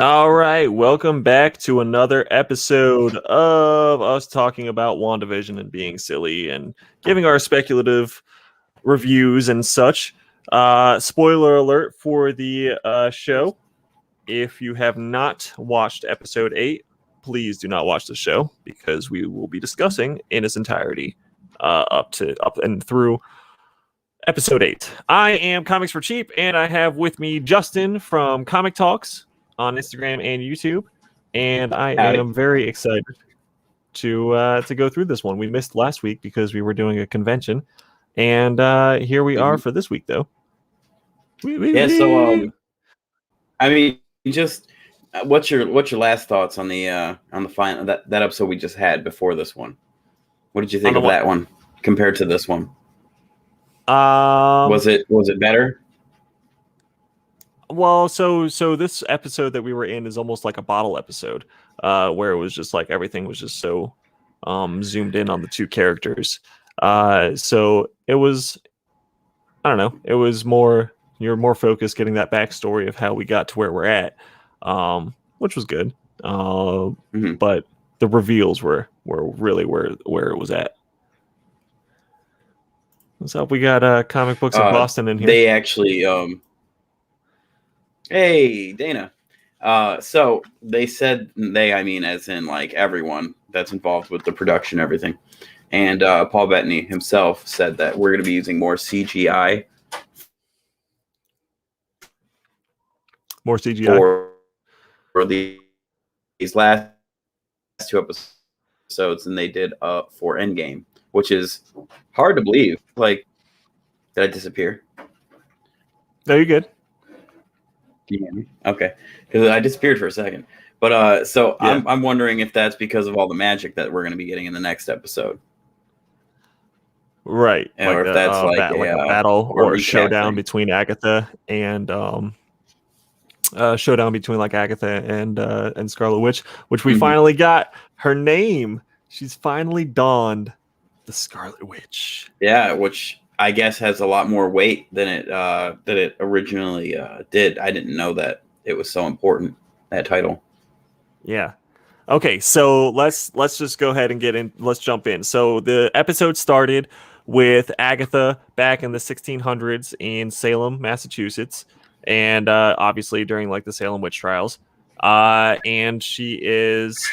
All right, welcome back to another episode of us talking about WandaVision and being silly and giving our speculative reviews and such. Spoiler alert for the show. If you have not watched episode 8, please do not watch the show because we will be discussing in its entirety up and through episode 8. I am Comics for Cheap, and I have with me Justin from Comic Talks on Instagram and YouTube, and I am very excited to go through this one. We missed last week because we were doing a convention, and here we are for this week, though. Yeah. So, I mean, just what's your last thoughts on the final that episode we just had before this one? What did you think of that one compared to this one? Was it better? Well, so this episode that we were in is almost like a bottle episode, where it was just like everything was just so zoomed in on the two characters. So it was, I don't know, it was more, you're more focused getting that backstory of how we got to where we're at, which was good. But the reveals were really where it was at. What's up? We got Comic Books of Boston in here. They actually, hey, Dana. So they said, I mean, as in like everyone that's involved with the production, everything. And Paul Bettany himself said that we're going to be using more CGI. More CGI for these last two episodes than they did for Endgame, which is hard to believe. Like, did I disappear? No, you're good. Can you hear me? Okay, because I disappeared for a second. But so yeah. I'm wondering if that's because of all the magic that we're going to be getting in the next episode, right? Or if that's like a battle or a showdown between Agatha and showdown between like Agatha and Scarlet Witch, which we finally got her name. She's finally donned the Scarlet Witch. Yeah, which I guess has a lot more weight than it originally did. I didn't know that it was so important, that title. Yeah. Okay, so let's just go ahead and get in. Let's jump in. So the episode started with Agatha back in the 1600s in Salem, Massachusetts, and obviously during like the Salem witch trials. And she is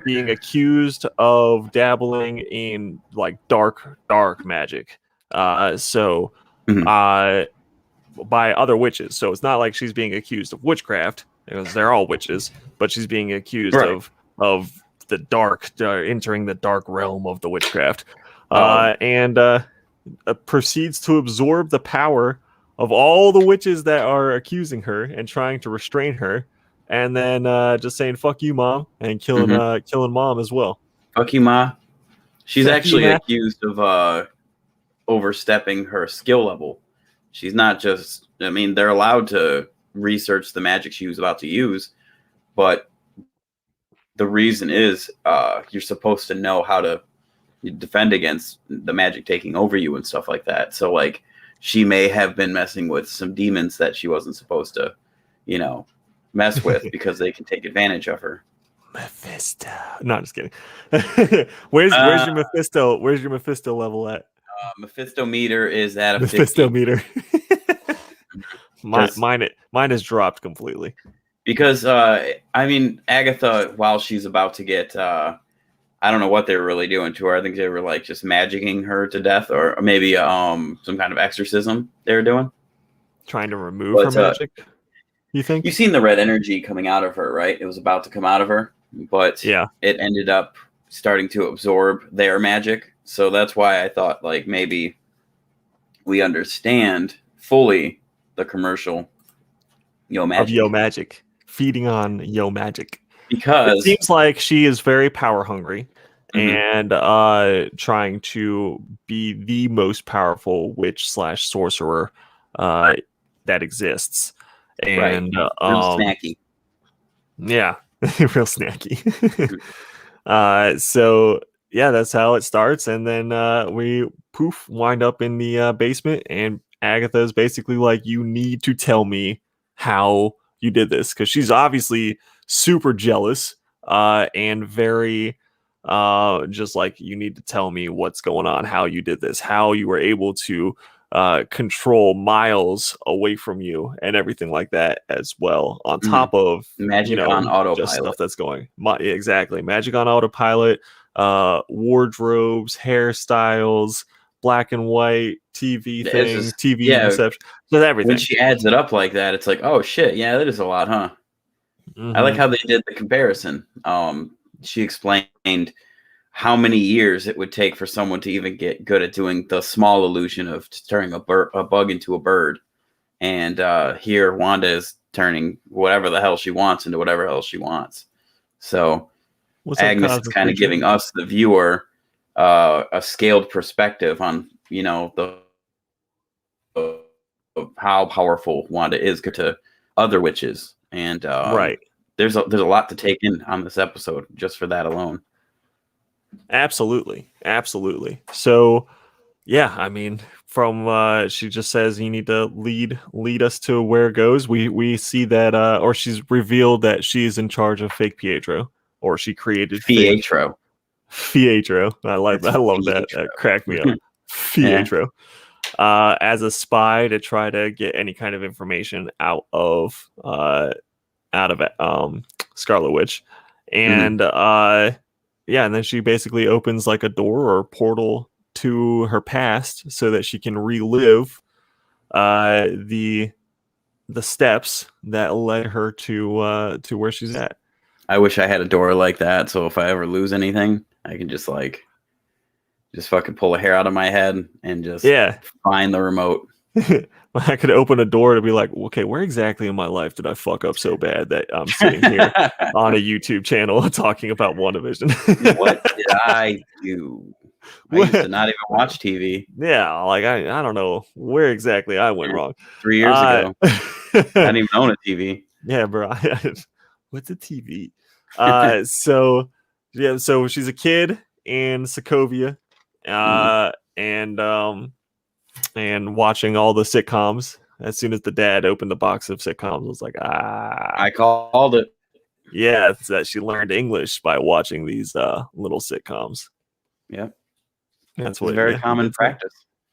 being accused of dabbling in like dark magic. By other witches. So it's not like she's being accused of witchcraft because they're all witches, but she's being accused of the dark, entering the dark realm of the witchcraft, and proceeds to absorb the power of all the witches that are accusing her and trying to restrain her, and then just saying "fuck you, mom" and killing mom as well. Fuck you, ma. She's actually accused of overstepping her skill level. She's not just, I mean, they're allowed to research the magic she was about to use, but the reason is you're supposed to know how to defend against the magic taking over you and stuff like that. So like she may have been messing with some demons that she wasn't supposed to, mess with because they can take advantage of her. Mephisto. No, just kidding. Where's your Mephisto? Where's your Mephisto level at? Mephisto meter is at a Mephisto 50. meter. Mine has dropped completely. Because I mean, Agatha, while she's about to get, I don't know what they were really doing to her. I think they were like just magicking her to death, or maybe some kind of exorcism they were doing, trying to remove her magic. You think? You've seen the red energy coming out of her, right? It was about to come out of her, but yeah, it ended up starting to absorb their magic. So that's why I thought like maybe we understand fully the commercial Yo Magic. Of Yo Magic. Feeding on Yo Magic. Because it seems like she is very power hungry and trying to be the most powerful witch / sorcerer that exists. And real snacky. Yeah, real snacky. So yeah, that's how it starts, and then we wind up in the basement, and Agatha is basically like, "You need to tell me how you did this, because she's obviously super jealous and very just like, you need to tell me what's going on, how you did this, how you were able to control Miles away from you and everything like that as well, on top of magic on autopilot, just stuff that's going exactly, magic on autopilot, wardrobes, hairstyles, black and white TV things, TV reception, just everything. When she adds it up like that, it's like, oh shit, yeah, that is a lot, huh? I like how they did the comparison. She explained how many years it would take for someone to even get good at doing the small illusion of turning a bug into a bird. And here Wanda is turning whatever the hell she wants into whatever hell she wants. So Agnes is kind of giving us, the viewer, a scaled perspective on, how powerful Wanda is to other witches. And right. There's a lot to take in on this episode just for that alone. Absolutely. So, yeah, I mean, from she just says you need to lead us to where it goes. We see that, or she's revealed that she's in charge of fake Pietro, or she created Pietro. I love that. That cracked me up. Pietro. As a spy to try to get any kind of information out of Scarlet Witch, and and then she basically opens like a door or portal to her past so that she can relive the steps that led her to where she's at. I wish I had a door like that, so if I ever lose anything, I can just fucking pull a hair out of my head and just find the remote. I could open a door to be like, okay, where exactly in my life did I fuck up so bad that I'm sitting here on a YouTube channel talking about WandaVision? What did I do? I used to not even watch TV. Yeah, like I don't know where exactly I went wrong. 3 years ago. I didn't even own a TV. Yeah, bro. What's a TV? So she's a kid in Sokovia, and watching all the sitcoms. As soon as the dad opened the box of sitcoms, I was like, I called it. Yeah, it's that she learned English by watching these little sitcoms. Yeah, that's very common practice.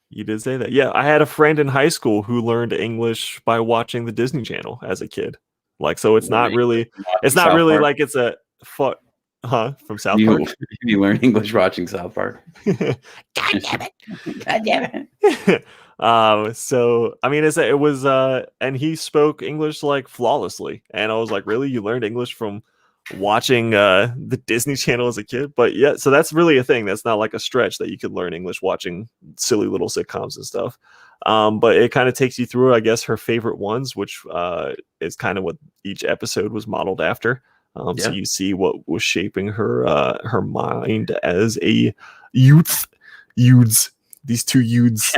You did say that. Yeah, I had a friend in high school who learned English by watching the Disney Channel as a kid. Like, so it's not really like it's a from South Park. You learn English watching South Park. God damn it. So I mean, it was and he spoke English like flawlessly, and I was like, really, you learned English from watching the Disney Channel as a kid? But yeah, so that's really a thing. That's not like a stretch that you could learn English watching silly little sitcoms and stuff. But it kind of takes you through, I guess, her favorite ones, which is kind of what each episode was modeled after. So you see what was shaping her mind as a youth. These two youths.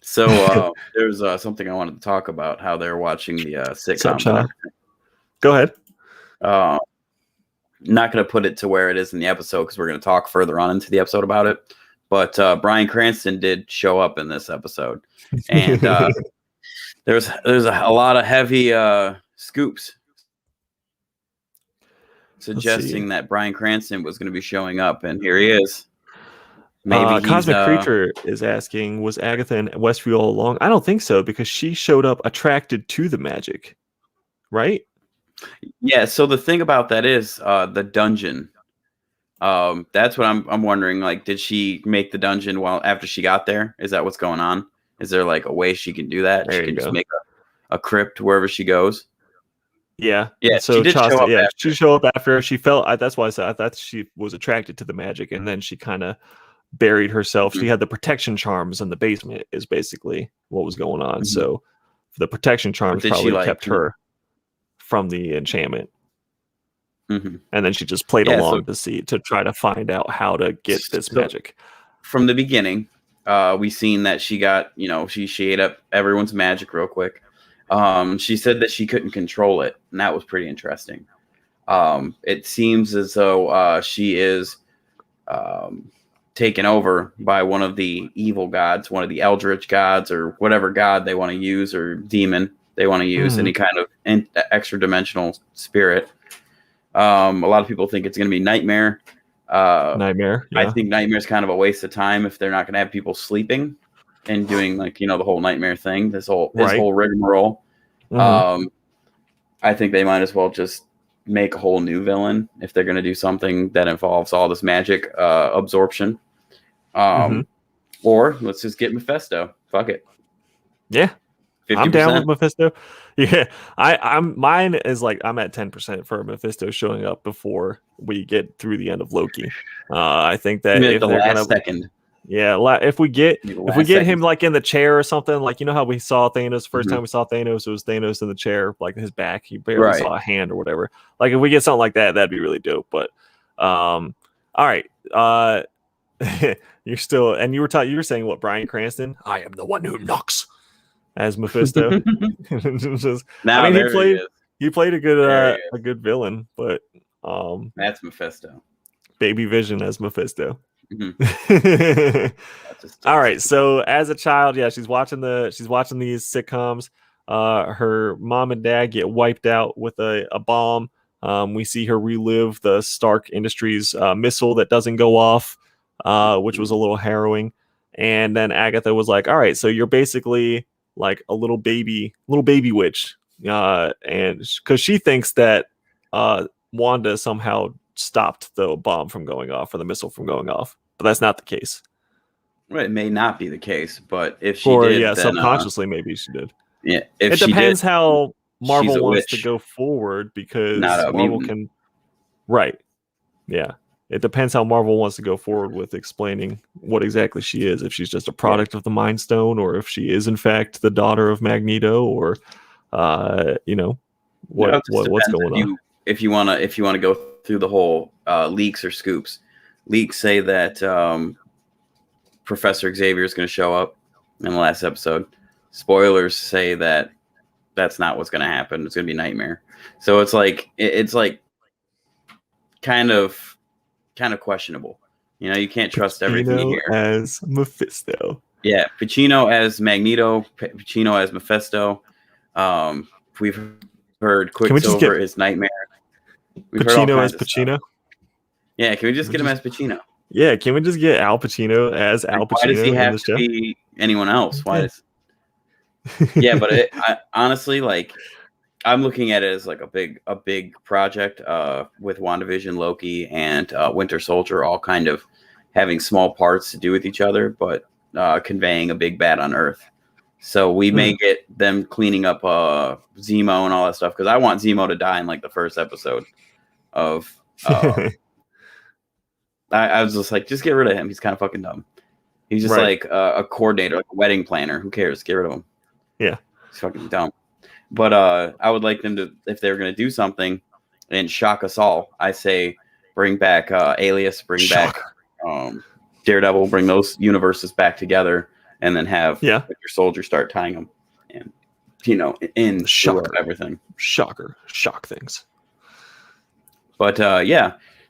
So there's something I wanted to talk about, how they're watching the sitcom. Go ahead. Not going to put it to where it is in the episode because we're going to talk further on into the episode about it. But Bryan Cranston did show up in this episode, and there's a lot of heavy scoops suggesting that Bryan Cranston was going to be showing up, and here he is. Maybe Cosmic Creature is asking, was Agatha in Westview all along? I don't think so, because she showed up attracted to the magic, right? Yeah. So the thing about that is the dungeon. That's what I'm wondering. Like, did she make the dungeon after she got there? Is that what's going on? Is there like a way she can do that? She can just make a crypt wherever she goes. Yeah. So she did show up after. She showed up after she felt. That's why I said I thought she was attracted to the magic, and then she kind of buried herself. She had the protection charms in the basement. Is basically what was going on. So the protection charms probably kept her from the enchantment. And then she just played along to try to find out how to get this magic. From the beginning, we seen that she got, she ate up everyone's magic real quick. She said that she couldn't control it, and that was pretty interesting. It seems as though she is taken over by one of the evil gods, one of the eldritch gods, or whatever god they want to use, or demon. they want to use, any kind of extra dimensional spirit. A lot of people think it's going to be Nightmare. Nightmare. Yeah. I think Nightmare's kind of a waste of time if they're not going to have people sleeping and doing like the whole Nightmare thing. This whole rigmarole. I think they might as well just make a whole new villain if they're going to do something that involves all this magic absorption. Or let's just get Mephisto. Fuck it. Yeah. 50%. I'm down with Mephisto. Yeah. Mine is like I'm at 10% for Mephisto showing up before we get through the end of Loki. I think that if the last second. Yeah, if we get him like in the chair or something, like how we saw Thanos the first time we saw Thanos, it was Thanos in the chair, like his back, he barely saw a hand or whatever. Like if we get something like that, that'd be really dope. But all right, you're still, and you were saying what, Bryan Cranston? I am the one who knocks as Mephisto. He played a good villain, but that's Mephisto. Baby Vision as Mephisto. All right, so as a child, she's watching these sitcoms. Her mom and dad get wiped out with a bomb. We see her relive the Stark Industries missile that doesn't go off, which was a little harrowing. And then Agatha was like, all right, so you're basically like a little baby witch, and because she thinks that Wanda somehow stopped the bomb from going off or the missile from going off, but that's not the case. Well, it may not be the case, but if she did, then, subconsciously maybe she did. Yeah, it depends how Marvel wants to go forward, because Marvel can, right? Yeah, it depends how Marvel wants to go forward with explaining what exactly she is. If she's just a product of the Mind Stone, or if she is in fact the daughter of Magneto, or what's going on. If you wanna go through the whole leaks or scoops, leaks say that Professor Xavier is going to show up in the last episode. Spoilers say that that's not what's going to happen. It's going to be Nightmare. So it's like kind of questionable. You can't trust everything you hear. As Mephisto. Yeah, Pacino as Magneto, Pacino as Mephisto. We've heard Quicksilver is Nightmare. Pacino as Pacino. Yeah, can we just get him as Pacino? Yeah, can we just get Al Pacino as Al Pacino? Why does he have to be anyone else? Why does? Yeah, but honestly, like, I'm looking at it as like a big project with WandaVision, Loki, and Winter Soldier all kind of having small parts to do with each other, but conveying a big bad on Earth. So we may get them cleaning up Zemo and all that stuff, because I want Zemo to die in like the first episode of. I was just like, just get rid of him. He's kind of fucking dumb. He's just like a coordinator, like a wedding planner. Who cares? Get rid of him. Yeah, he's fucking dumb. But I would like them to, if they're going to do something and shock us all, I say bring back Alias, bring back Daredevil, bring those universes back together, and then have your soldier start tying them, and in everything. Shock things. But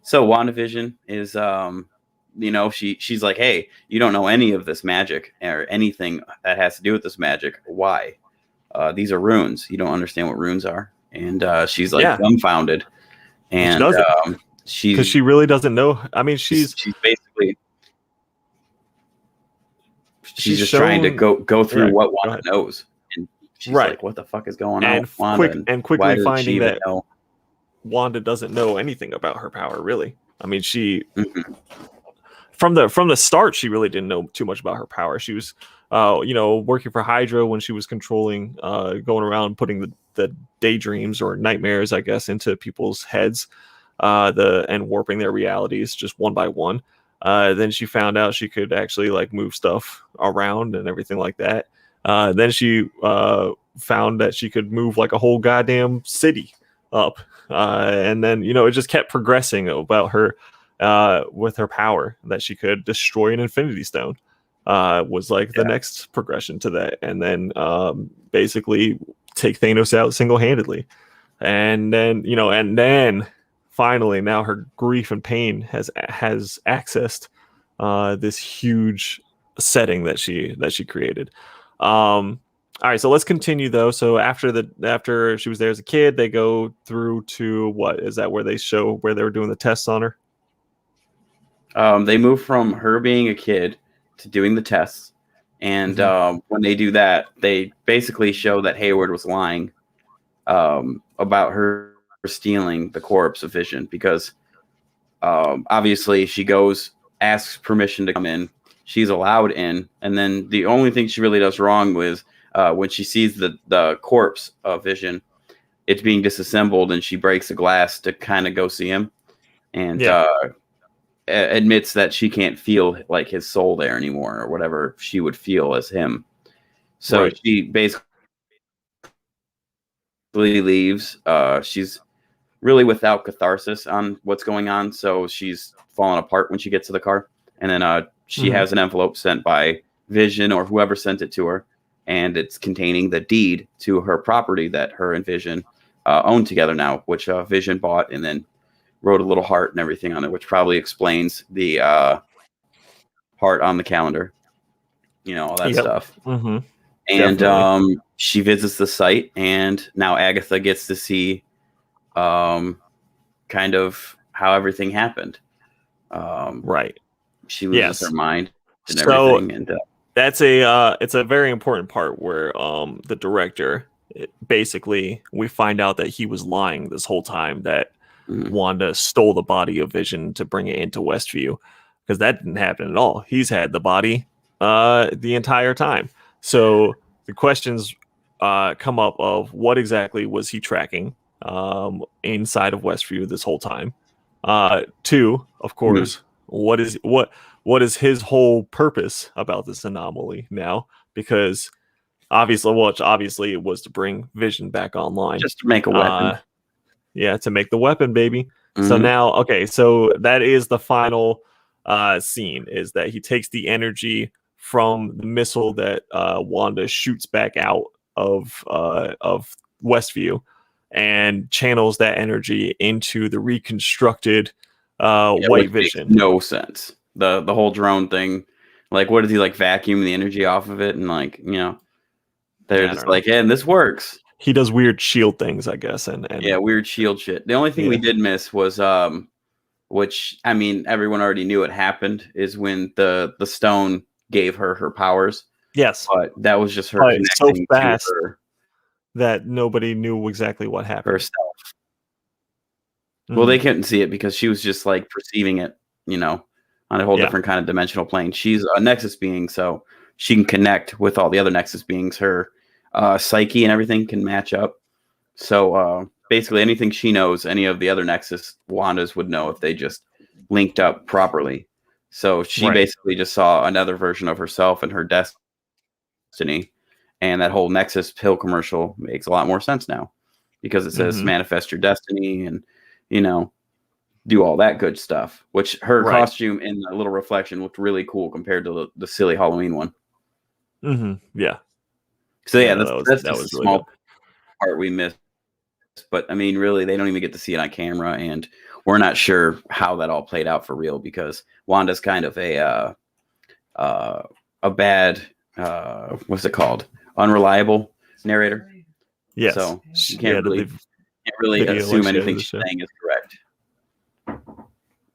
so WandaVision is she's like, hey, you don't know any of this magic or anything that has to do with this magic. Why? These are runes. You don't understand what runes are. And she's like dumbfounded. And because she really doesn't know. I mean, she's basically she's just trying to go through what Wanda knows. And she's like, what the fuck is going on? Quickly finding that Wanda doesn't know anything about her power, really. I mean, she from the start, she really didn't know too much about her power. She was working for Hydra when she was controlling, going around putting the daydreams or nightmares, I guess, into people's heads, and warping their realities just one by one. Then she found out she could actually like move stuff around and everything like that. Then she found that she could move like a whole goddamn city up. And then, it just kept progressing about her with her power, that she could destroy an Infinity Stone. Was like the next progression to that. And then basically take Thanos out single-handedly. And then, finally, now her grief and pain has accessed this huge setting that she created. All right, so let's continue though. So after she was there as a kid, they go through to what is that where they show where they were doing the tests on her? They move from her being a kid to doing the tests, and when they do that, they basically show that Hayward was lying about her stealing the corpse of Vision because obviously she goes, asks permission to come in, she's allowed in, and then the only thing she really does wrong was when she sees the corpse of Vision, it's being disassembled, and she breaks the glass to kind of go see him, and admits that she can't feel like his soul there anymore or whatever she would feel as him. So she basically leaves. She's really without catharsis on what's going on, so she's falling apart when she gets to the car. And then she has an envelope sent by Vision or whoever sent it to her, and it's containing the deed to her property that her and Vision own together now, which Vision bought and then wrote a little heart and everything on it, which probably explains the heart on the calendar, all that stuff. And she visits the site, and now Agatha gets to see kind of how everything happened. She loses her mind and everything, and that's it's a very important part where the director basically we find out that he was lying this whole time, that Wanda stole the body of Vision to bring it into Westview, because that didn't happen at all. He's had the body the entire time. So the questions come up of what exactly was he tracking inside of Westview this whole time. Two, of course, what is his whole purpose about this anomaly now? Because obviously it was to bring Vision back online, just to make a weapon. To make the weapon, baby. So now, so that is the final scene, is that he takes the energy from the missile that Wanda shoots back out of Westview and channels that energy into the reconstructed White Vision. Makes no sense. The whole drone thing, like, what does he vacuum the energy off of it, and they're just like, and this works. He does weird shield things, I guess, and weird shield shit. The only thing we did miss was which I mean everyone already knew it happened, is when the stone gave her powers. Yes, but that was just her connecting so fast to her, that nobody knew exactly what happened herself. Well, they couldn't see it because she was just perceiving it, on a whole different kind of dimensional plane. She's a Nexus being, so she can connect with all the other Nexus beings. Her psyche and everything can match up. So basically anything she knows, any of the other Nexus Wandas would know if they just linked up properly. So she basically just saw another version of herself and her destiny. And that whole Nexus pill commercial makes a lot more sense now, because it says manifest your destiny and, do all that good stuff, which her costume in the little reflection looked really cool compared to the silly Halloween one. Yeah. So that's just a small part we missed. But I mean, really, they don't even get to see it on camera, and we're not sure how that all played out for real, because Wanda's kind of a bad what's it called? Unreliable narrator. Yes. So you can't really assume anything she's saying is correct.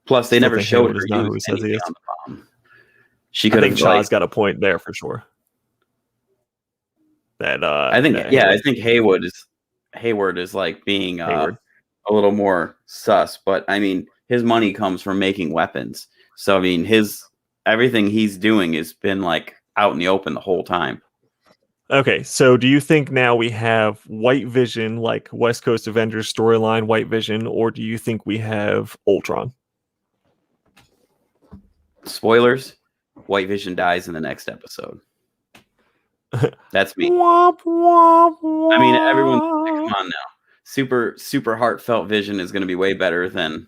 Plus, they never showed her use anything on the bomb. I think Shaw's got a point there for sure. I think Hayward is being a little more sus, but I mean his money comes from making weapons. So I mean everything he's doing has been out in the open the whole time. Okay, so do you think now we have White Vision, like West Coast Avengers storyline White Vision, or do you think we have Ultron? Spoilers, White Vision dies in the next episode. That's me. Womp, womp, womp. I mean, everyone, come on now. Super heartfelt Vision is going to be way better than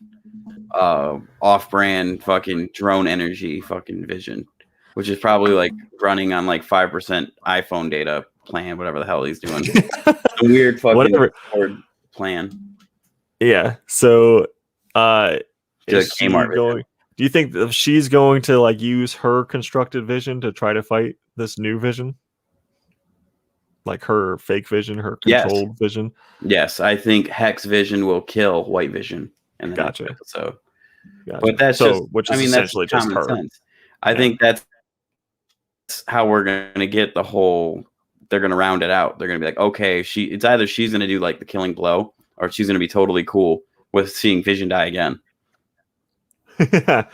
off-brand fucking drone energy fucking Vision, which is probably running on 5% iPhone data plan, whatever the hell he's doing. A weird fucking plan. Yeah. So, is she going? Do you think that she's going to use her constructed Vision to try to fight this new Vision? Like her fake vision, her Yes. controlled vision. Yes, I think Hex Vision will kill White Vision in the next Gotcha. episode. Gotcha. But that's so, just, which I is mean, that's essentially just common her. sense. I think that's how we're going to get the whole, they're going to round it out. They're going to be like, okay, it's either she's going to do like the killing blow or she's going to be totally cool with seeing Vision die again. Third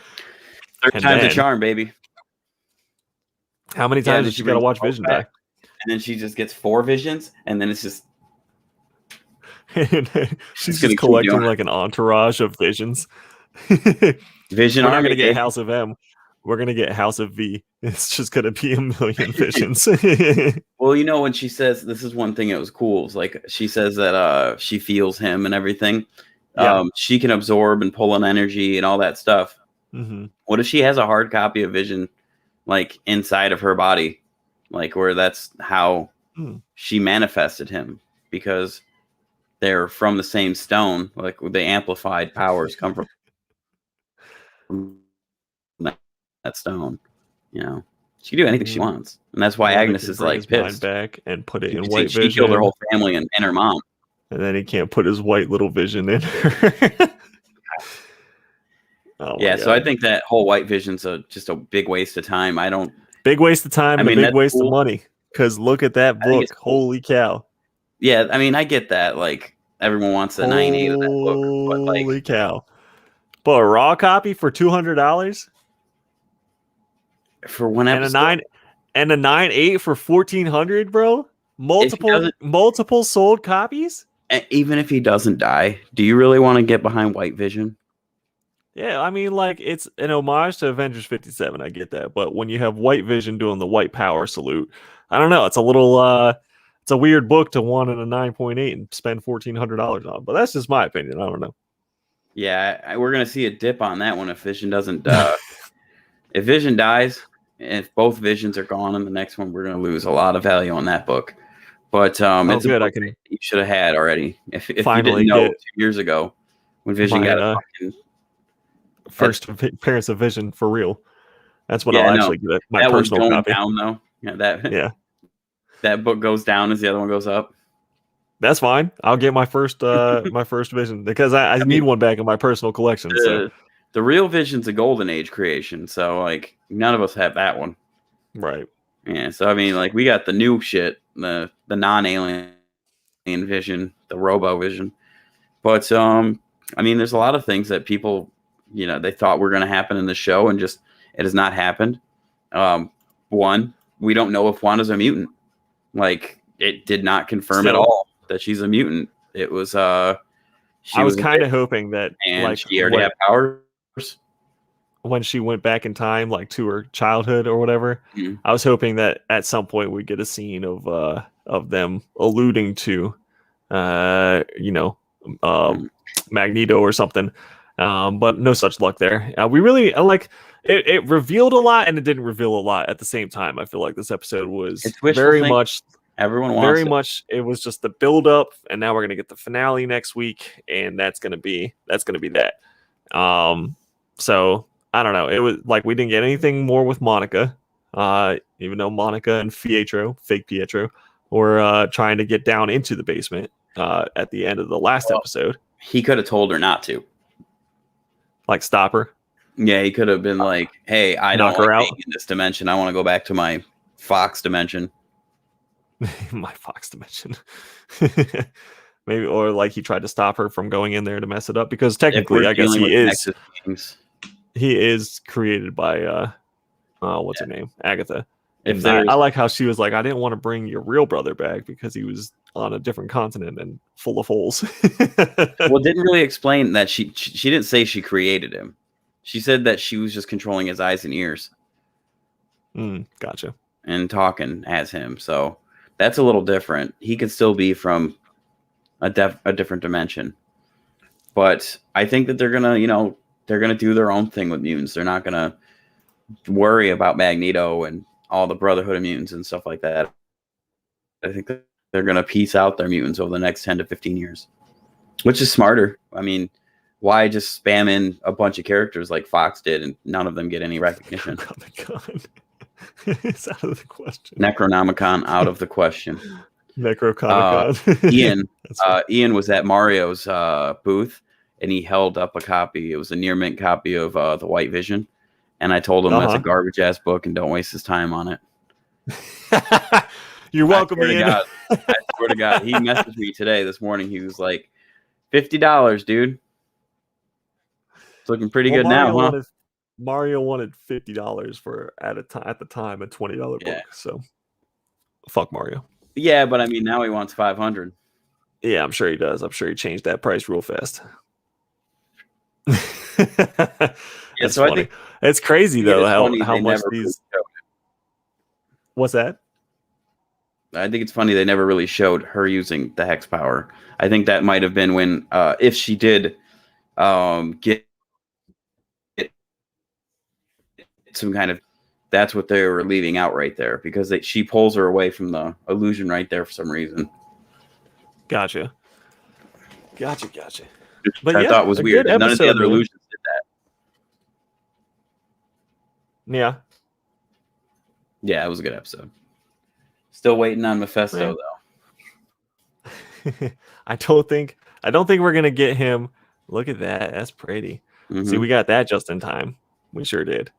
time's a charm, baby. How many times does she got to watch Vision die? And then she just gets 4 visions, and then it's just... she's just collecting like an entourage of visions. Vision We're not going to get House of M. We're going to get House of V. It's just going to be a million visions. Well, you know, when she says, this is one thing that was cool. It's like she says that she feels him and everything. Yeah. She can absorb and pull in energy and all that stuff. Mm-hmm. What if she has a hard copy of Vision like inside of her body? Like where that's how she manifested him, because they're from the same stone. Like the amplified powers come from that stone. You know, she can do anything she wants, and that's why Agnes is like pissed. Back and put it in White Vision. She killed her whole family and her mom, and then he can't put his white little Vision in her. Yeah, so I think that whole White Vision's just a big waste of time. Big waste of time and a big waste of money. Because look at that book. Holy cow. Yeah, I mean, I get that. Like, everyone wants the 9.8 of that book. But like, holy cow. But a raw copy for $200? For one episode? And a 9.8 for $1,400, bro? Multiple sold copies? Even if he doesn't die, do you really want to get behind White Vision? Yeah, I mean, like, it's an homage to Avengers 57. I get that. But when you have White Vision doing the white power salute, I don't know. It's a little, it's a weird book to want in a 9.8 and spend $1,400 on. But that's just my opinion. I don't know. Yeah, we're going to see a dip on that one if Vision doesn't, if Vision dies, if both Visions are gone in the next one, we're going to lose a lot of value on that book. But it's a book that you should have had already. If you didn't know 2 years ago when Vision got a fucking... First appearance of Vision for real. That's what I'll actually get. My personal copy. Down though. Yeah, that book goes down as the other one goes up. That's fine. I'll get my first Vision because I need one back in my personal collection. The real Vision's a Golden Age creation, so like none of us have that one. Right. Yeah. So I mean, like we got the new shit, the non-alien Vision, the Robo Vision, but I mean, there's a lot of things that people, you know, they thought were going to happen in the show, and just it has not happened. One, we don't know if Wanda's a mutant. Like, it did not confirm at all that she's a mutant. It was I was kind of hoping that, and like, she already had powers when she went back in time, like to her childhood or whatever. Mm-hmm. I was hoping that at some point we'd get a scene of them alluding to, Magneto or something. But no such luck there. We really it revealed a lot, and it didn't reveal a lot at the same time. I feel like this episode was very much everyone wants very much. It was just the build up, and now we're gonna get the finale next week, and that's gonna be that. So I don't know. It was like we didn't get anything more with Monica, even though Monica and fake Pietro, were trying to get down into the basement at the end of the last episode. He could have told her not to. Like, stop her? Yeah, he could have been like, hey, I don't like being in this dimension. I want to go back to my Fox dimension. My Fox dimension. Maybe, or like he tried to stop her from going in there to mess it up, because technically, I guess he is created by, what's her name? Agatha. And I like how she was like, I didn't want to bring your real brother back because he was on a different continent and full of holes. Well, it didn't really explain that she didn't say she created him. She said that she was just controlling his eyes and ears. Gotcha. And talking as him. So that's a little different. He could still be from a different dimension. But I think that they're gonna do their own thing with mutants. They're not gonna worry about Magneto and all the Brotherhood of Mutants and stuff like that. I think that they're going to piece out their mutants over the next 10 to 15 years, which is smarter. I mean, why just spam in a bunch of characters like Fox did and none of them get any recognition? Necronomicon. It's out of the question. Necronomicon out of the question. Necrocomic-Con. Ian, Ian was at Mario's booth, and he held up a copy. It was a near mint copy of the White Vision, and I told him that's a garbage ass book and don't waste his time on it. You're welcome, Ian. I swear to God, he messaged me this morning. He was like, $50, dude. It's looking pretty good now, huh? Mario wanted $50 for at the time a $20 book. So fuck Mario. Yeah, but I mean now he wants $500. Yeah, I'm sure he does. I'm sure he changed that price real fast. That's so funny. I think it's crazy though how much these. What's that? I think it's funny they never really showed her using the hex power. I think that might have been when, if she did get some kind of, that's what they were leaving out right there, because she pulls her away from the illusion right there for some reason. Gotcha. But I thought was weird. None of the other illusions did that. Yeah. Yeah, it was a good episode. Still waiting on Mephisto though. I don't think we're gonna get him. Look at that. That's pretty. Mm-hmm. See, we got that just in time. We sure did.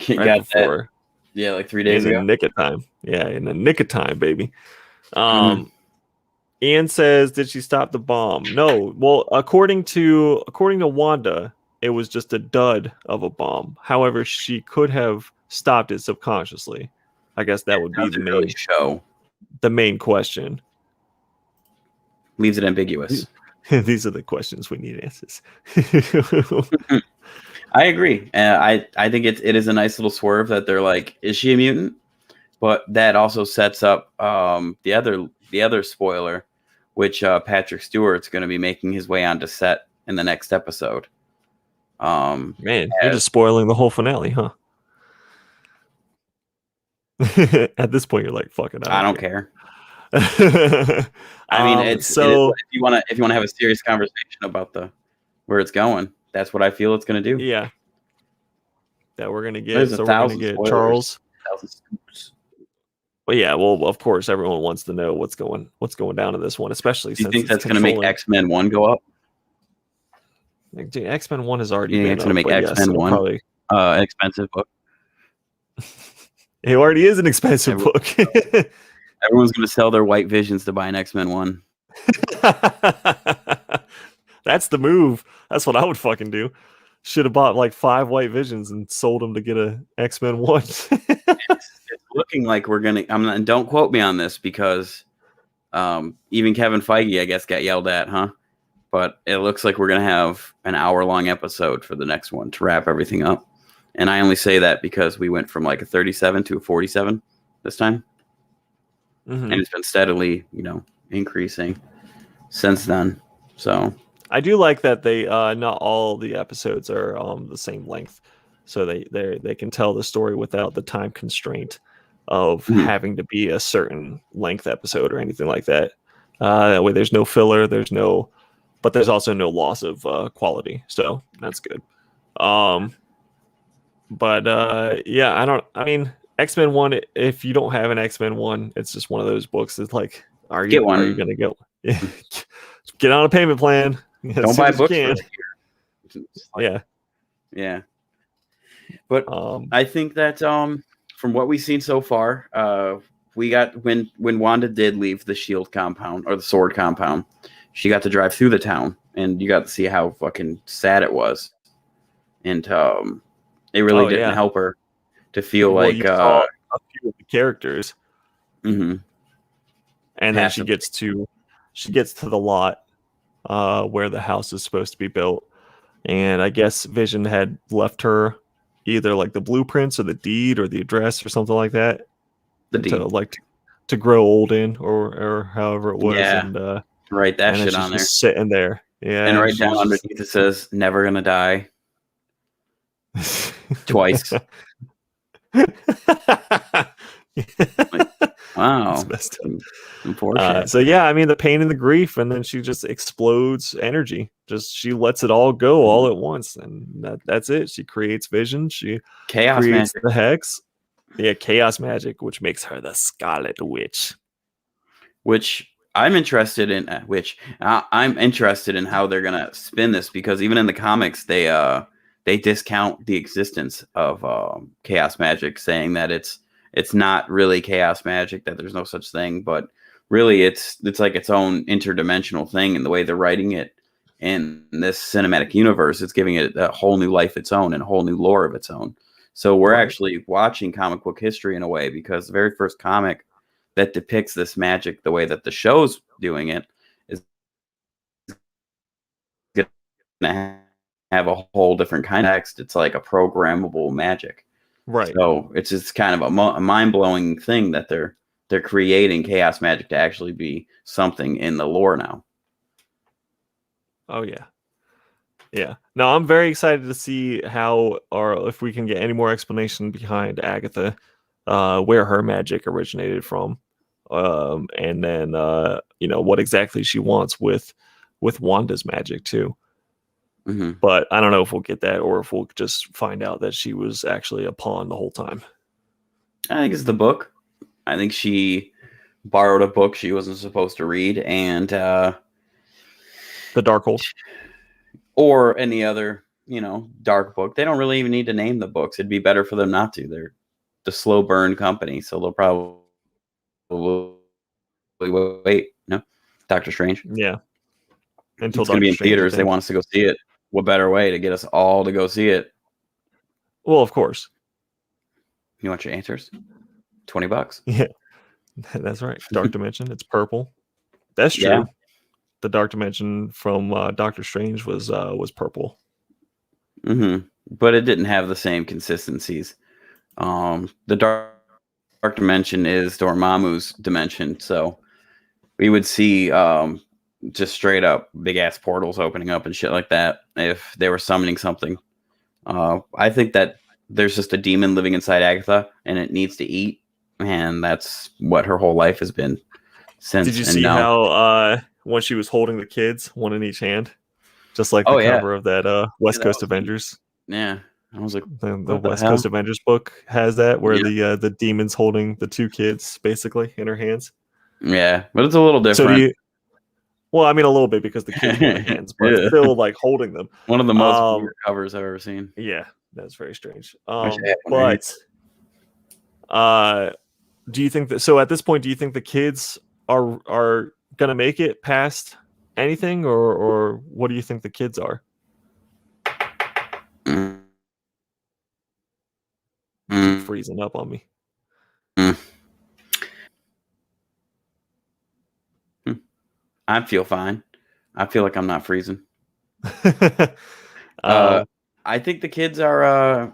Right before. That. Yeah, like 3 days ago. In the nick of time. Yeah, in the nick of time, baby. Ian says, did she stop the bomb? No. Well, according to Wanda, it was just a dud of a bomb. However, she could have stopped it subconsciously. I guess that would be the main question. Leaves it ambiguous. These are the questions we need answers. I agree. I think it is a nice little swerve that they're like, is she a mutant? But that also sets up the other spoiler, which Patrick Stewart's going to be making his way onto set in the next episode. Man, you're just spoiling the whole finale, huh? At this point, you're like, fuck it. I don't care. I mean, it is, if you want to have a serious conversation about where it's going, that's what I feel it's going to do. Yeah, that we're going to get. So we're going to get spoilers. Charles. Well, yeah. Well, of course, everyone wants to know what's going down in this one, especially. Do you think that's going to make X-Men 1 go up? Like, dude, X-Men 1 has already. It's going to make X-Men 1 probably an expensive book. It already is an expensive book. Everyone's going to sell their White Visions to buy an X-Men 1. That's the move. That's what I would fucking do. Should have bought like 5 White Visions and sold them to get a X-Men 1. It's looking like we're going to... and don't quote me on this because even Kevin Feige, I guess, got yelled at, huh? But it looks like we're going to have an hour-long episode for the next one to wrap everything up. And I only say that because we went from like a 37 to a 47 this time. Mm-hmm. And it's been steadily, increasing since then. So I do like that they not all the episodes are the same length. So they can tell the story without the time constraint of having to be a certain length episode or anything like that. That way there's no filler, but there's also no loss of quality. So that's good. Yeah, I mean, X-Men 1, if you don't have an X-Men 1, it's just one of those books. It's like, are you going to go? Get on a payment plan. Don't buy books. Yeah. But I think that from what we've seen so far, we got when Wanda did leave the Shield compound or the Sword compound, she got to drive through the town, and you got to see how fucking sad it was, and it really didn't help her to feel like you saw a few of the characters, and then she gets to the lot where the house is supposed to be built, and I guess Vision had left her either like the blueprints or the deed or the address or something like that, to grow old in or however it was, and write that shit on there, just sitting there, and right down underneath it says "Never gonna die." Twice. Wow. Unfortunate. So yeah, I mean the pain and the grief, and then she just explodes energy. She lets it all go all at once, and that's it. She creates Vision. She chaos creates magic. The hex. Yeah, chaos magic, which makes her the Scarlet Witch. which I'm interested in. I'm interested in how they're gonna spin this, because even in the comics, they discount the existence of chaos magic, saying that it's not really chaos magic, that there's no such thing, but really it's like its own interdimensional thing. And the way they're writing it in this cinematic universe, it's giving it a whole new life of its own and a whole new lore of its own. So we're actually watching comic book history in a way, because the very first comic that depicts this magic the way that the show's doing it is going to have a whole different kind of text. It's like a programmable magic. Right. So it's kind of a mind-blowing thing that they're creating chaos magic to actually be something in the lore now. Oh yeah. Yeah. No, I'm very excited to see how, or if we can get any more explanation behind Agatha, where her magic originated from, and then what exactly she wants with Wanda's magic too. Mm-hmm. But I don't know if we'll get that, or if we'll just find out that she was actually a pawn the whole time. I think it's the book. I think she borrowed a book she wasn't supposed to read, and the Darkhold, or any other dark book. They don't really even need to name the books. It'd be better for them not to. They're the slow burn company, so they'll probably wait. No, Doctor Strange. Yeah, until it's going to be in theaters. They want us to go see it. What better way to get us all to go see it? Well, of course. You want your answers? $20. Yeah, that's right. Dark Dimension. It's purple. That's true. Yeah. The Dark Dimension from Doctor Strange was purple. Mm-hmm. But it didn't have the same consistencies. The Dark Dimension is Dormammu's dimension, so we would see just straight up big ass portals opening up and shit like that if they were summoning something. I think that there's just a demon living inside Agatha, and it needs to eat, and that's what her whole life has been since. Did you see how when she was holding the kids, one in each hand, just like the cover of that West Coast Avengers? Yeah, I was like, the West Coast Avengers book has that, where the demon's holding the two kids basically in her hands. Yeah, but it's a little different. So well, I mean, a little bit, because the kids were in the hands, but still like holding them. One of the most weird covers I've ever seen. Yeah, that's very strange. But do you think that? So at this point, do you think the kids are gonna make it past anything, or what do you think the kids are? Freezing up on me. I feel fine. I feel like I'm not freezing. I think the kids are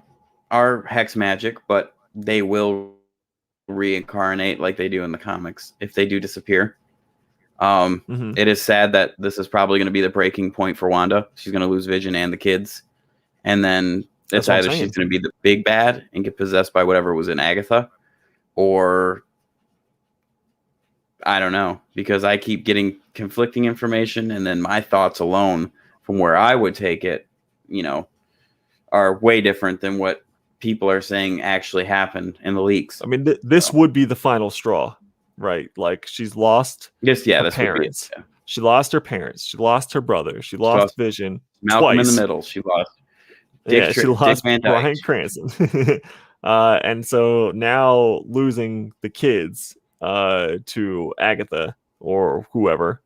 hex magic, but they will reincarnate like they do in the comics if they do disappear. It is sad that this is probably going to be the breaking point for Wanda. She's going to lose Vision and the kids, and then it's either she's going to be the big bad and get possessed by whatever was in Agatha, or I don't know, because I keep getting conflicting information, and then my thoughts alone from where I would take it, are way different than what people are saying actually happened in the leaks. I mean, this would be the final straw, right? Like, she's lost her parents. Yeah. She lost her parents. She lost her brother. She lost Vision. Malcolm twice. In the middle. She lost. She lost Bryan Cranston. And so now losing the kids to Agatha or whoever,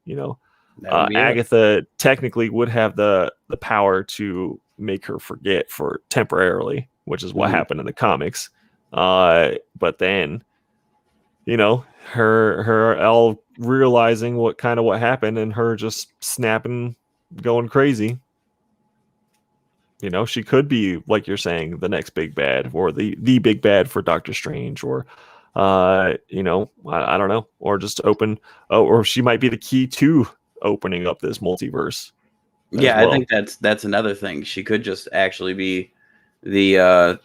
Agatha technically would have the power to make her forget for temporarily, which is what happened in the comics. But then, her all realizing what happened, and her just snapping, going crazy. She could be, like you're saying, the next big bad, or the big bad for Doctor Strange, or I don't know, or just or she might be the key to opening up this multiverse. Yeah, well. I think that's another thing. She could just actually be the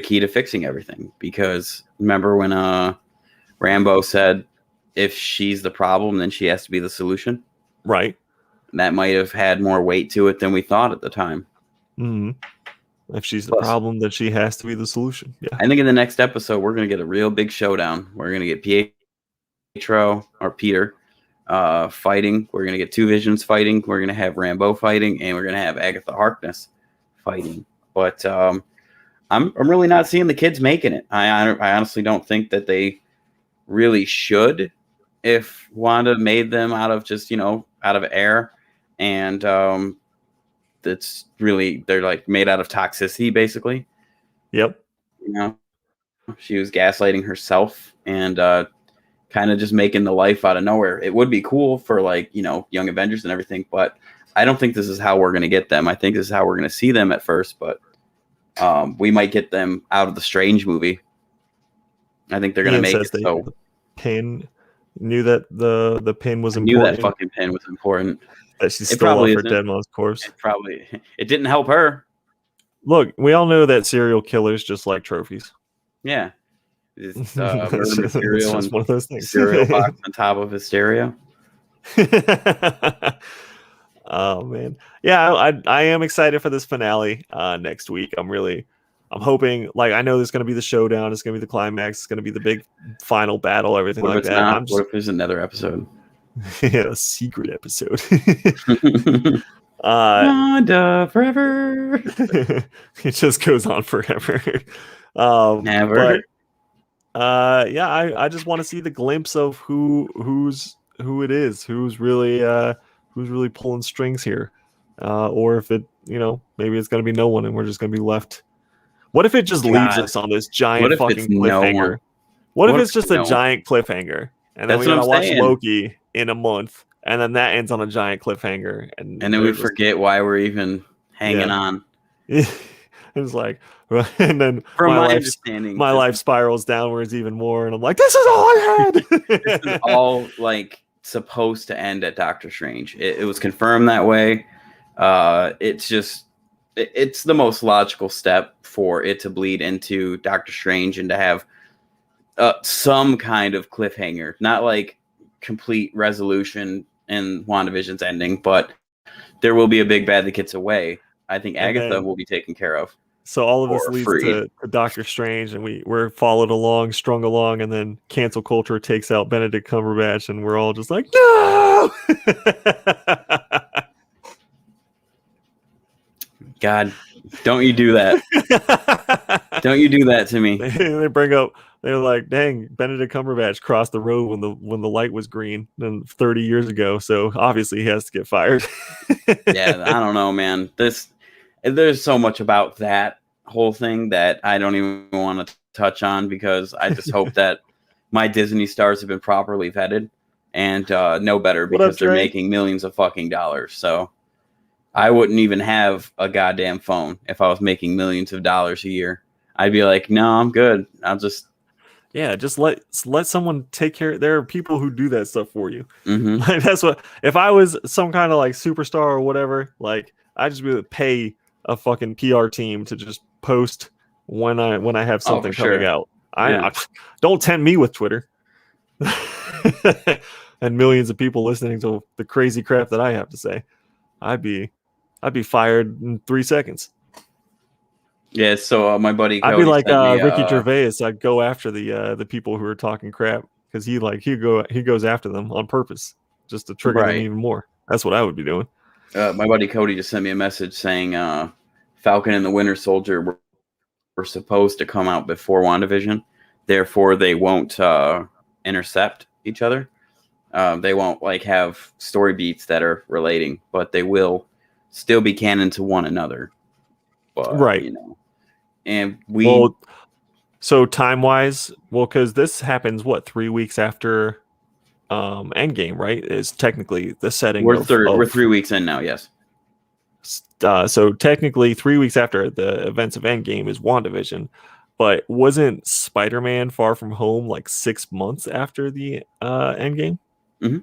key to fixing everything, because remember when Rambo said if she's the problem, then she has to be the solution, right? That might have had more weight to it than we thought at the time. If she's the problem, then she has to be the solution. Yeah, I think in the next episode we're going to get a real big showdown. We're going to get Pietro or Peter fighting. We're gonna get two Visions fighting. We're gonna have Rambeau fighting, and we're gonna have Agatha Harkness fighting. But I'm really not seeing the kids making it. I honestly don't think that they really should. If Wanda made them out of just out of air, and it's really they're like made out of toxicity basically. Yep. She was gaslighting herself and kind of just making the life out of nowhere. It would be cool for Young Avengers and everything, but I don't think this is how we're going to get them. I think this is how we're going to see them at first, but we might get them out of the Strange movie. I think they're going to make it so. The pin knew that the pin was important. Knew that fucking pin was important. That she stole off her dead mom's corpse. It didn't help her. Look, we all know that serial killers just like trophies. Yeah. It's material and one of those things. Cereal box on top of hysteria. Oh man, yeah, I am excited for this finale next week. I'm hoping. I know there's going to be the showdown. It's going to be the climax. It's going to be the big final battle. Everything like that. What if there's another episode? Yeah, a secret episode. Wanda forever. It just goes on forever. Never. But, yeah, I just want to see the glimpse of who it is, who's really pulling strings here, or if it maybe it's gonna be no one and we're just gonna be left. What if it just leaves us on this giant fucking cliffhanger? What if it's just a giant cliffhanger and then we gotta watch Loki in a month and then that ends on a giant cliffhanger and then we forget why we're even hanging on. It's like, and then from my understanding, my life spirals downwards even more, and I'm like, this is all I had. This is all supposed to end at Doctor Strange. It was confirmed that way. It's the most logical step for it to bleed into Doctor Strange and to have some kind of cliffhanger, not like complete resolution in WandaVision's ending, but there will be a big bad that gets away. I think Agatha will be taken care of. So all of this leads to Doctor Strange, and we're followed along, strung along, and then cancel culture takes out Benedict Cumberbatch, and we're all just like, no! God, don't you do that. Don't you do that to me. They're like, dang, Benedict Cumberbatch crossed the road when the light was green 30 years ago, so obviously he has to get fired. Yeah, I don't know, man. There's so much about that whole thing that I don't even want to touch on because I just hope that my Disney stars have been properly vetted and know better because they're making millions of fucking dollars. So I wouldn't even have a goddamn phone if I was making millions of dollars a year. I'd be like, no, I'm good. I'll just... Yeah, just let someone take care. There are people who do that stuff for you. Mm-hmm. That's what... If I was some kind of superstar or whatever, I'd just be able to pay a fucking PR team to just post when I have something coming out. I don't tempt me with Twitter and millions of people listening to the crazy crap that I have to say. I'd be fired in 3 seconds. Yeah, so my buddy Cody I'd be like Ricky Gervais. I'd go after the people who are talking crap because he goes after them on purpose just to trigger them even more. That's what I would be doing. My buddy Cody just sent me a message saying Falcon and the Winter Soldier were supposed to come out before WandaVision. Therefore, they won't intercept each other. They won't have story beats that are relating, but they will still be canon to one another. But, right. And so time-wise, because this happens, 3 weeks after Endgame, right? Is technically the setting. We're 3 weeks in now, yes. So technically 3 weeks after the events of Endgame is WandaVision, but wasn't Spider-Man Far From Home 6 months after the Endgame? Mm-hmm.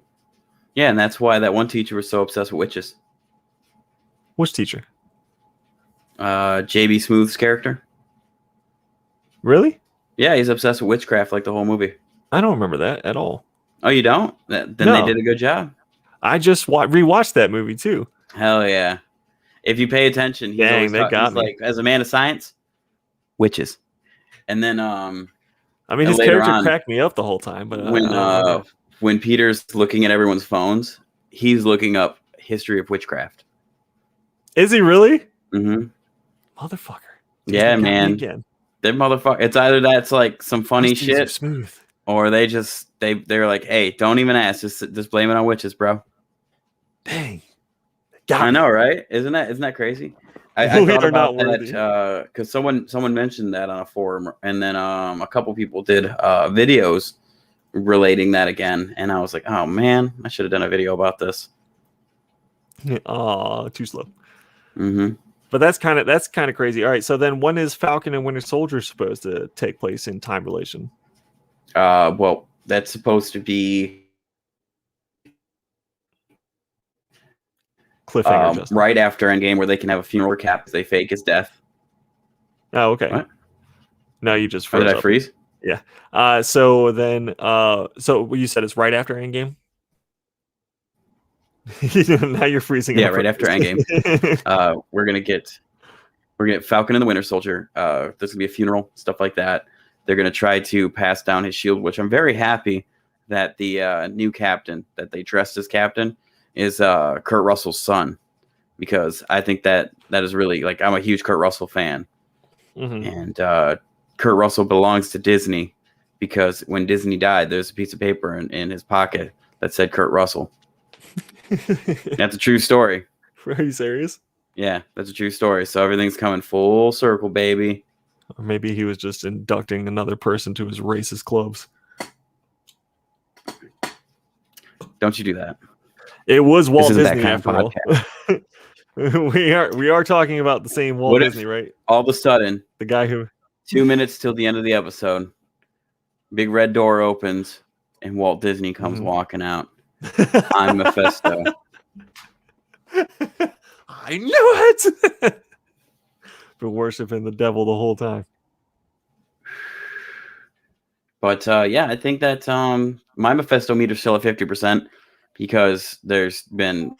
Yeah, and that's why that one teacher was so obsessed with witches. Which teacher? JB Smooth's character. Really? Yeah, he's obsessed with witchcraft the whole movie. I don't remember that at all. Oh, you don't? Then No. They did a good job. I just rewatched that movie too. Hell yeah. If you pay attention, he's as a man of science, witches. And then his character cracked me up the whole time, but when when Peter's looking at everyone's phones, he's looking up history of witchcraft. Is he really? Mm-hmm. Motherfucker. Yeah, man. Again. That motherfucker. It's either that's like some funny shit, smooth, or they're like, hey, don't even ask, just blame it on witches, bro. Dang. I know, right? Isn't that crazy? I thought about that because someone mentioned that on a forum, and then a couple people did videos relating that again, and I was like, oh man, I should have done a video about this. Oh, too slow. Mm-hmm. But that's kind of crazy. All right, so then when is Falcon and Winter Soldier supposed to take place in time relation? Well, that's supposed to be cliffhanger, right after Endgame, where they can have a funeral cap if they fake his death. Oh, okay. What? No, you just froze. Did I freeze? Yeah. So then, so you said it's right after Endgame. Now you're freezing. Yeah, right after Endgame. We're gonna get Falcon and the Winter Soldier. There's gonna be a funeral, stuff like that. They're gonna try to pass down his shield, which I'm very happy that the new captain that they dressed as captain is Kurt Russell's son, because I think that is really, like, I'm a huge Kurt Russell fan, and Kurt Russell belongs to Disney, because when Disney died, there's a piece of paper in his pocket that said Kurt Russell. That's a true story. Are you serious? Yeah, that's a true story. So everything's coming full circle, baby. Or maybe he was just inducting another person to his racist clubs. Don't you do that. It was Walt Disney after all. we are talking about the same Walt Disney, right? All of a sudden, the guy who 2 minutes till the end of the episode, big red door opens and Walt Disney comes walking out. I'm Mephisto. I knew it. Been worshiping the devil the whole time. But yeah, I think that my Mephisto meter's still at 50%, because there's been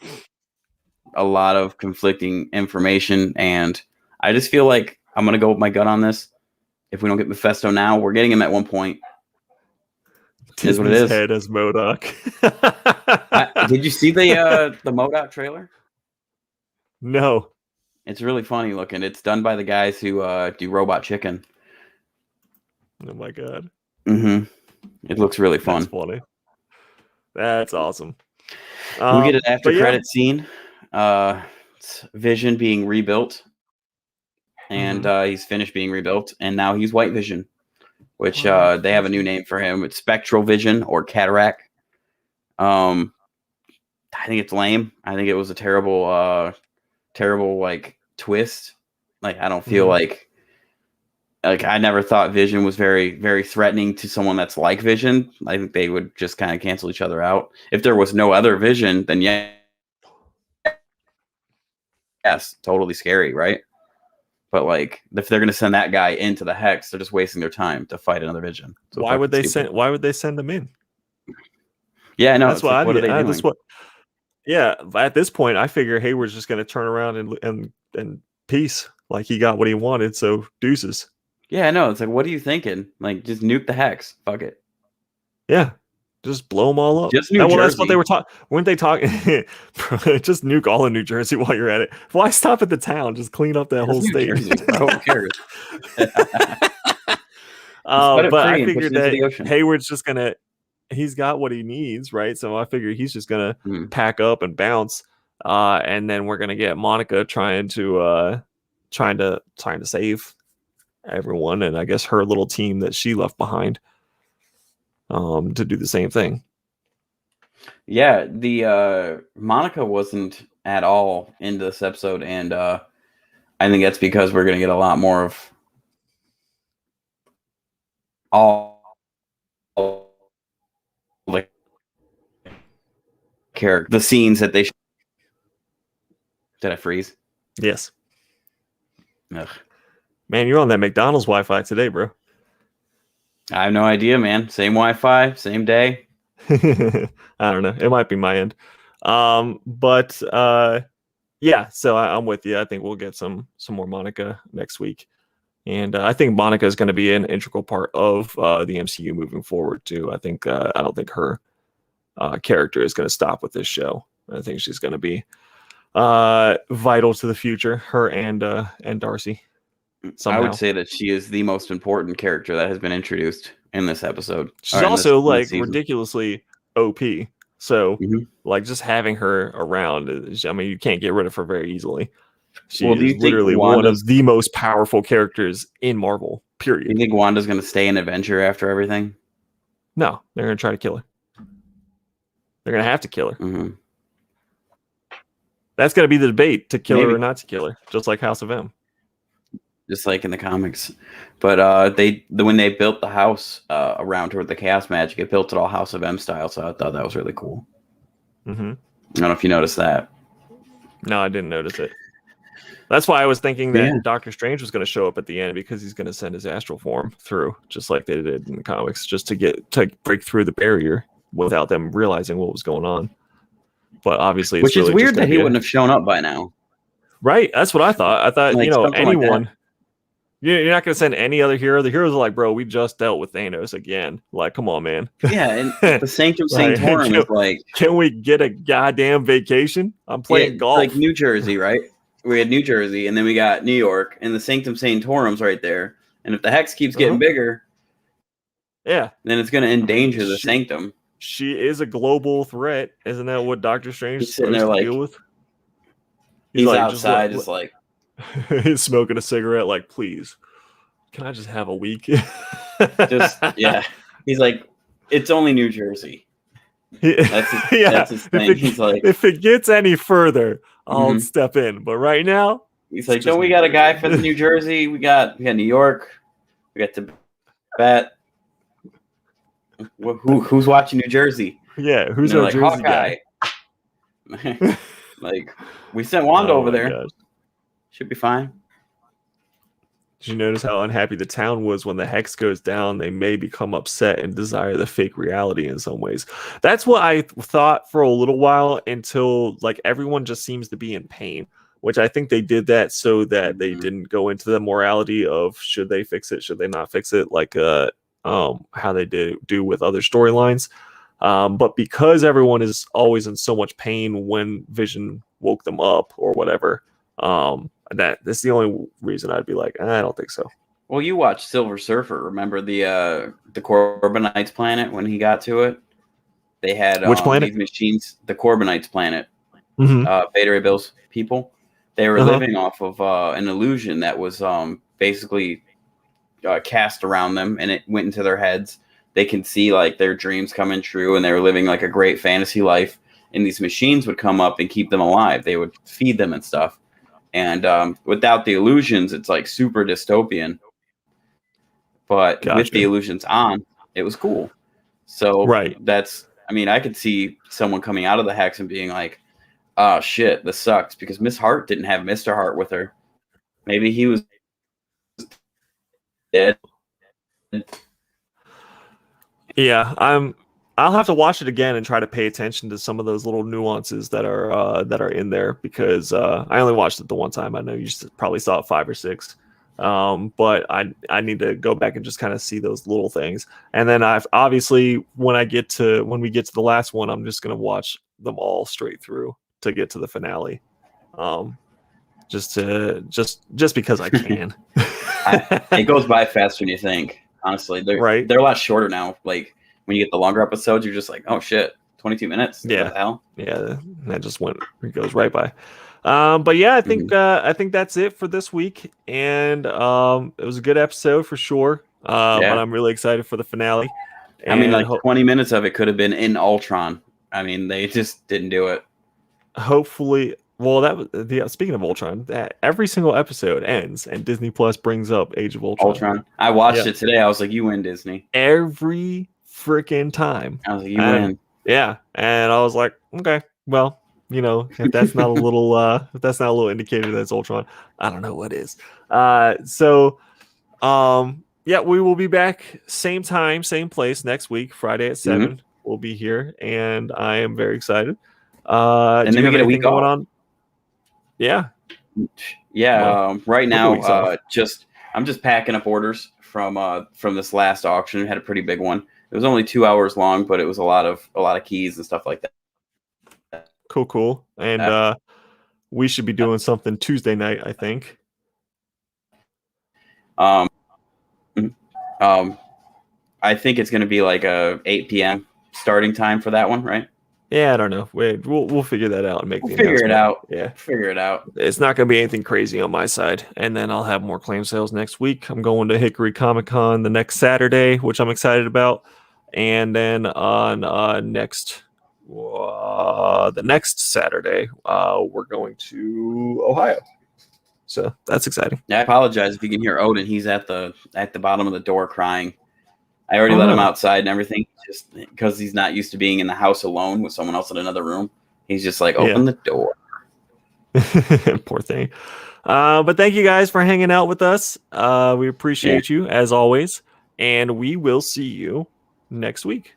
a lot of conflicting information, and I just feel like I'm gonna go with my gut on this. If we don't get Mephisto now, we're getting him at one point. Is what it is. Head as Modok. Did you see the Modok trailer? No. It's really funny looking. It's done by the guys who do Robot Chicken. Oh my god. Mm-hmm. It looks really fun. That's funny. That's awesome. We get an after credit scene. It's Vision being rebuilt, and he's finished being rebuilt, and now he's White Vision, which they have a new name for him. It's Spectral Vision or Cataract. I think it's lame. I think it was a terrible like twist. Like, I don't feel like I never thought Vision was very, very threatening to someone that's like Vision. I think they would just kind of cancel each other out. If there was no other Vision, then yes, totally scary, right? But like, if they're gonna send that guy into the Hex, they're just wasting their time to fight another Vision. So why would they send him in? Yeah, no, that's what yeah, at this point, I figure Hayward's just gonna turn around and peace. Like, he got what he wanted, so deuces. Yeah, I know. It's like, what are you thinking? Like, just nuke the Hex. Fuck it. Yeah. Just blow them all up. Just New Jersey. That's what they were talking. Weren't they talking? Just nuke all of New Jersey while you're at it. Why stop at the town? Just clean up that whole state. Jersey, bro. Who cares? But I figured that Hayward's just gonna. He's got what he needs, right? So I figure he's just gonna pack up and bounce, and then we're gonna get Monica trying to save everyone, and I guess her little team that she left behind to do the same thing. Yeah, the Monica wasn't at all into this episode, and I think that's because we're gonna get a lot more of all the character, the scenes that they. Did I freeze? Yes. Ugh. Man, you're on that McDonald's Wi-Fi today, bro. I have no idea, man. Same Wi-Fi, same day. I don't know. It might be my end. But yeah, so I'm with you. I think we'll get some more Monica next week. And I think Monica is going to be an integral part of the MCU moving forward too. I think I don't think her character is going to stop with this show. I think she's going to be vital to the future. Her and Darcy. Somehow. I would say that she is the most important character that has been introduced in this episode. She's also like ridiculously OP. So like just having her around, I mean, you can't get rid of her very easily. She is literally one of the most powerful characters in Marvel, period. Do you think Wanda's going to stay in Adventure after everything? No, they're going to try to kill her. They're going to have to kill her. That's going to be the debate, to kill her or not to kill her, just like House of M. Just like in the comics. But when they built the house around her with the chaos magic, it built it all House of M style, so I thought that was really cool. I don't know if you noticed that. No, I didn't notice it. That's why I was thinking that Doctor Strange was going to show up at the end, because he's going to send his astral form through, just like they did in the comics, just to break through the barrier without them realizing what was going on. But obviously, it's which is weird that he wouldn't have shown up by now. Right, that's what I thought. I thought, like, anyone. Like, you're not going to send any other hero. The heroes are like, bro, we just dealt with Thanos again. Like, come on, man. Yeah, and the Sanctum Sanctorum is like, can we get a goddamn vacation? I'm playing golf. Like New Jersey, right? We had New Jersey, and then we got New York, and the Sanctum Sanctorum's right there. And if the hex keeps getting bigger, then it's going to endanger the Sanctum. She is a global threat. Isn't that what Doctor Strange is supposed to deal with? He's like, outside, just like he's smoking a cigarette, like, please, can I just have a week? He's like, it's only New Jersey. That's his thing. He's like, if it gets any further, I'll step in. But right now, he's like, don't we got a guy for the New Jersey? We got New York. We got Tibet. Who's watching New Jersey? Yeah, who's our like, Jersey guy? Like, we sent Wanda over there. Gosh. Should be fine. Did you notice how unhappy the town was when the hex goes down? They may become upset and desire the fake reality in some ways. That's what I thought for a little while, until like everyone just seems to be in pain, which I think they did that so that they didn't go into the morality of should they fix it, should they not fix it, like how they do with other storylines. But because everyone is always in so much pain when Vision woke them up or whatever, that's the only reason I'd be like, I don't think so. Well, you watched Silver Surfer. Remember the Corbinites planet when he got to it? They had which planet? These machines, the Corbinites planet. Beta Ray Bill's people. They were living off of an illusion that was basically cast around them, and it went into their heads. They can see like their dreams coming true, and they were living like a great fantasy life. And these machines would come up and keep them alive. They would feed them and stuff. And without the illusions, it's like super dystopian. But with the illusions on, it was cool. So that's, I mean, I could see someone coming out of the hex and being like, oh shit, this sucks, because Miss Hart didn't have Mr. Hart with her. Maybe he was dead. Yeah, I'll have to watch it again and try to pay attention to some of those little nuances that are in there, because I only watched it the one time. I know you probably saw it 5 or 6, but I need to go back and just kind of see those little things. And then I've obviously when we get to the last one, I'm just gonna watch them all straight through to get to the finale, just because I can. It goes by faster than you think. Honestly, they're a lot shorter now. Like when you get the longer episodes, you're just like, oh shit, 22 minutes. Yeah, what the hell? Yeah, that just it goes right by. But yeah, I think that's it for this week, and it was a good episode for sure. But I'm really excited for the finale. I mean, like 20 minutes of it could have been in Ultron. I mean, they just didn't do it. Hopefully. Well, that was speaking of Ultron, that every single episode ends and Disney Plus brings up Age of Ultron. I watched it today. I was like, you win, Disney. Every freaking time. I was like, you win. Yeah. And I was like, okay, well, if that's not a little indicator that it's Ultron, I don't know what is. Yeah, we will be back same time, same place next week, Friday at 7. We'll be here, and I am very excited. And then we get a week going on. Yeah. Right now, I'm just packing up orders from this last auction. We had a pretty big one. It was only 2 hours long, but it was a lot of keys and stuff like that. Cool. And we should be doing something Tuesday night, I think. I think it's going to be like a 8 p.m. starting time for that one, right? Yeah, I don't know. We'll figure that out and make the figure it out. Yeah, figure it out. It's not going to be anything crazy on my side, and then I'll have more claim sales next week. I'm going to Hickory Comic Con the next Saturday, which I'm excited about, and then on the next Saturday, we're going to Ohio. So that's exciting. Yeah, I apologize if you can hear Odin. He's at the bottom of the door crying. I already let him outside and everything, just because he's not used to being in the house alone with someone else in another room. He's just like, open the door. Poor thing. But thank you guys for hanging out with us. We appreciate you as always, and we will see you next week.